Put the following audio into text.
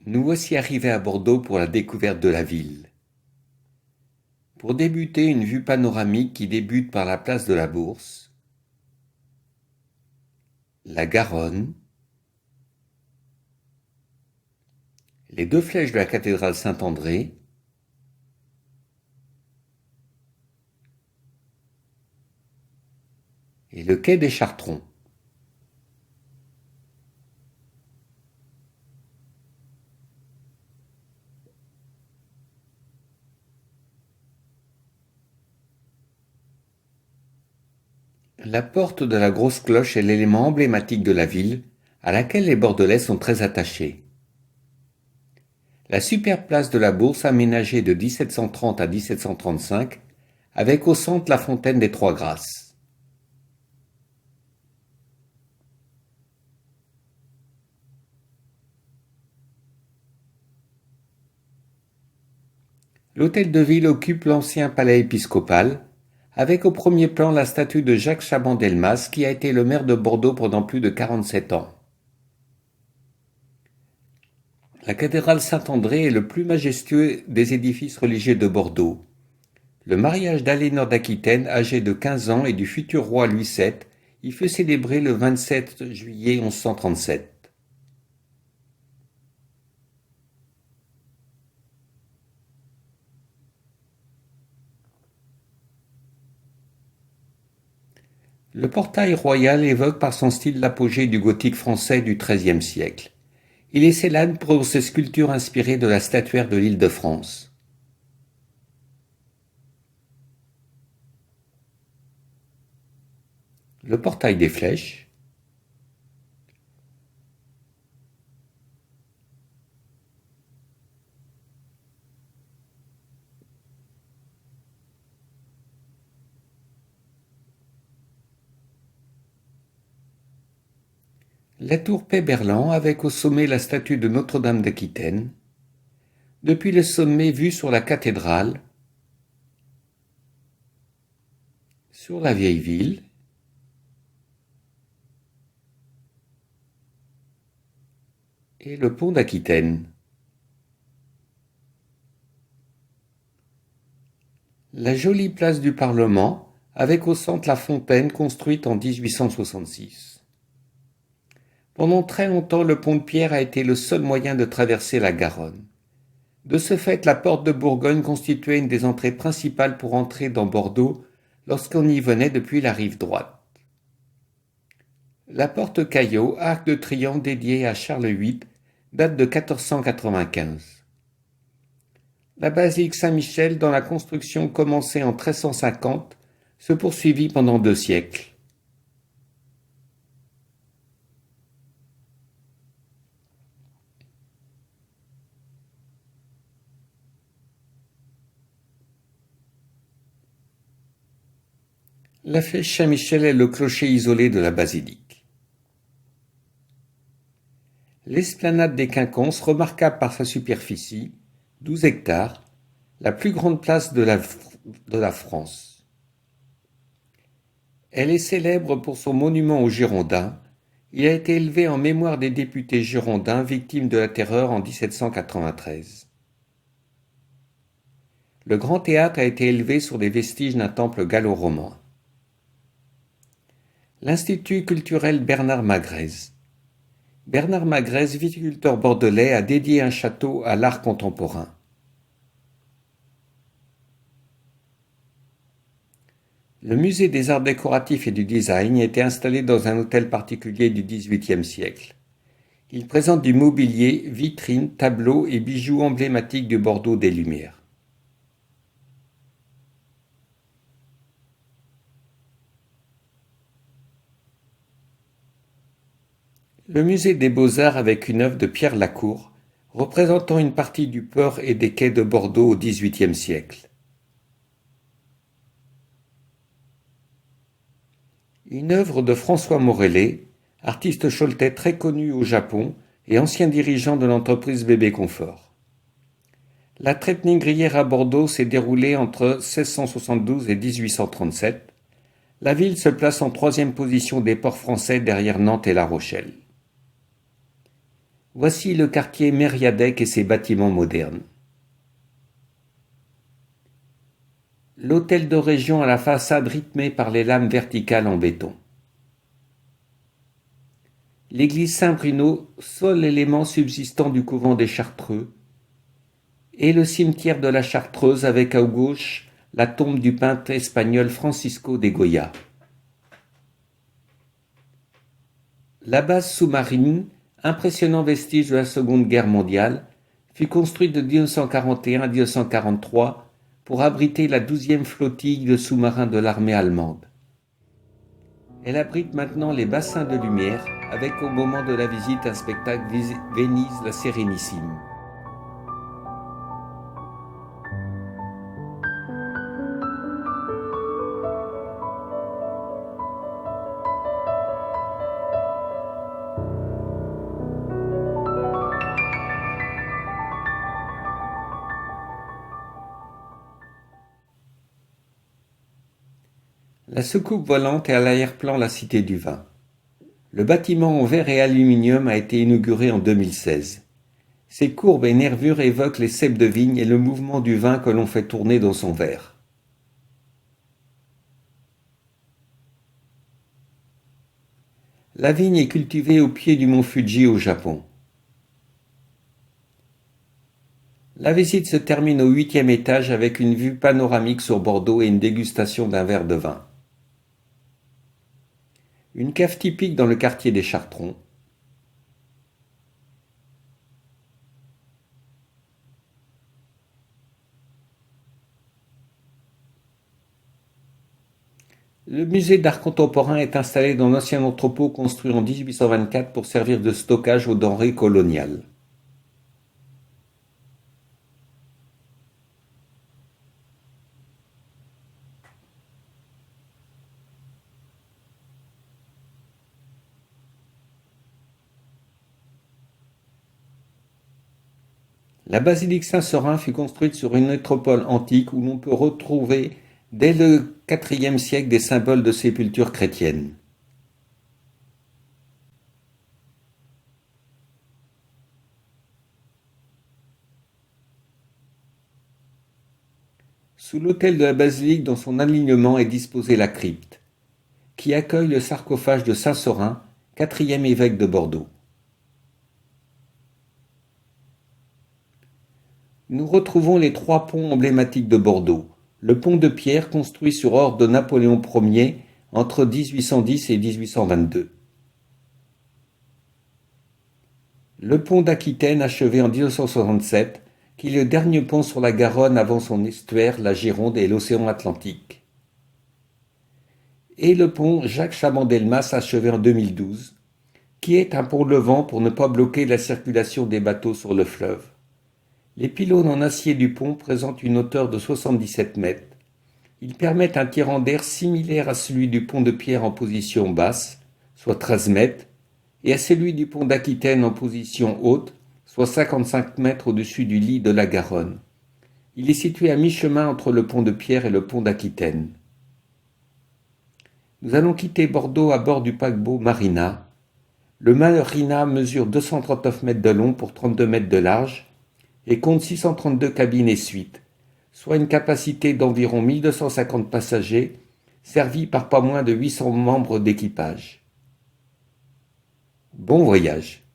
Nous voici arrivés à Bordeaux pour la découverte de la ville. Pour débuter, une vue panoramique qui débute par la place de la Bourse, la Garonne, les deux flèches de la cathédrale Saint-André, et le quai des Chartrons. La porte de la Grosse Cloche est l'élément emblématique de la ville, à laquelle les Bordelais sont très attachés. La superbe place de la Bourse aménagée de 1730 à 1735, avec au centre la fontaine des Trois Grâces. L'hôtel de ville occupe l'ancien palais épiscopal, avec au premier plan la statue de Jacques Chaban-Delmas qui a été le maire de Bordeaux pendant plus de 47 ans. La cathédrale Saint-André est le plus majestueux des édifices religieux de Bordeaux. Le mariage d'Aliénor d'Aquitaine, âgée de 15 ans, et du futur roi Louis VII, y fut célébré le 27 juillet 1137. Le portail royal évoque par son style l'apogée du gothique français du XIIIe siècle. Il est célèbre pour ses sculptures inspirées de la statuaire de l'Île-de-France. Le portail des Flèches, la tour Péberlan avec au sommet la statue de Notre-Dame d'Aquitaine, depuis le sommet vue sur la cathédrale, sur la vieille ville, et le pont d'Aquitaine. La jolie place du Parlement, avec au centre la fontaine construite en 1866. Pendant très longtemps, le pont de pierre a été le seul moyen de traverser la Garonne. De ce fait, la porte de Bourgogne constituait une des entrées principales pour entrer dans Bordeaux lorsqu'on y venait depuis la rive droite. La porte Caillot, arc de triomphe dédié à Charles VIII, date de 1495. La basilique Saint-Michel, dont la construction commencée en 1350, se poursuivit pendant 2 siècles. La flèche Saint-Michel est le clocher isolé de la basilique. L'esplanade des Quinconces, remarquable par sa superficie, 12 hectares, la plus grande place de la France. Elle est célèbre pour son monument aux Girondins. Il a été élevé en mémoire des députés girondins victimes de la Terreur en 1793. Le Grand Théâtre a été élevé sur des vestiges d'un temple gallo-romain. L'Institut culturel Bernard Magrez. Bernard Magrez, viticulteur bordelais, a dédié un château à l'art contemporain. Le musée des arts décoratifs et du design a été installé dans un hôtel particulier du XVIIIe siècle. Il présente du mobilier, vitrines, tableaux et bijoux emblématiques du Bordeaux des Lumières. Le musée des Beaux-Arts avec une œuvre de Pierre Lacour, représentant une partie du port et des quais de Bordeaux au XVIIIe siècle. Une œuvre de François Morellet, artiste choletais très connu au Japon et ancien dirigeant de l'entreprise Bébé Confort. La traite négrière à Bordeaux s'est déroulée entre 1672 et 1837. La ville se place en 3e position des ports français derrière Nantes et La Rochelle. Voici le quartier Mériadec et ses bâtiments modernes. L'hôtel de région à la façade rythmée par les lames verticales en béton. L'église Saint-Bruno, seul élément subsistant du couvent des Chartreux, et le cimetière de la Chartreuse avec à gauche la tombe du peintre espagnol Francisco de Goya. La base sous-marine, impressionnant vestige de la Seconde Guerre mondiale, fut construite de 1941 à 1943 pour abriter la 12e flottille de sous-marins de l'armée allemande. Elle abrite maintenant les bassins de lumière, avec au moment de la visite un spectacle Venise la Sérénissime. La soucoupe volante est à l'arrière-plan la Cité du Vin. Le bâtiment en verre et aluminium a été inauguré en 2016. Ses courbes et nervures évoquent les ceps de vigne et le mouvement du vin que l'on fait tourner dans son verre. La vigne est cultivée au pied du mont Fuji au Japon. La visite se termine au 8e étage avec une vue panoramique sur Bordeaux et une dégustation d'un verre de vin. Une cave typique dans le quartier des Chartrons. Le musée d'art contemporain est installé dans l'ancien entrepôt construit en 1824 pour servir de stockage aux denrées coloniales. La basilique Saint-Seurin fut construite sur une nécropole antique où l'on peut retrouver dès le IVe siècle des symboles de sépulture chrétienne. Sous l'autel de la basilique, dans son alignement, est disposée la crypte, qui accueille le sarcophage de Saint-Seurin, quatrième évêque de Bordeaux. Nous retrouvons les 3 ponts emblématiques de Bordeaux. Le pont de pierre construit sur ordre de Napoléon Ier entre 1810 et 1822. Le pont d'Aquitaine achevé en 1967, qui est le dernier pont sur la Garonne avant son estuaire, la Gironde et l'océan Atlantique. Et le pont Jacques Chaban-Delmas achevé en 2012, qui est un pont levant pour ne pas bloquer la circulation des bateaux sur le fleuve. Les pylônes en acier du pont présentent une hauteur de 77 mètres. Ils permettent un tirant d'air similaire à celui du pont de pierre en position basse, soit 13 mètres, et à celui du pont d'Aquitaine en position haute, soit 55 mètres au-dessus du lit de la Garonne. Il est situé à mi-chemin entre le pont de pierre et le pont d'Aquitaine. Nous allons quitter Bordeaux à bord du paquebot Marina. Le Marina mesure 239 mètres de long pour 32 mètres de large, et compte 632 cabines et suites, soit une capacité d'environ 1250 passagers, servis par pas moins de 800 membres d'équipage. Bon voyage.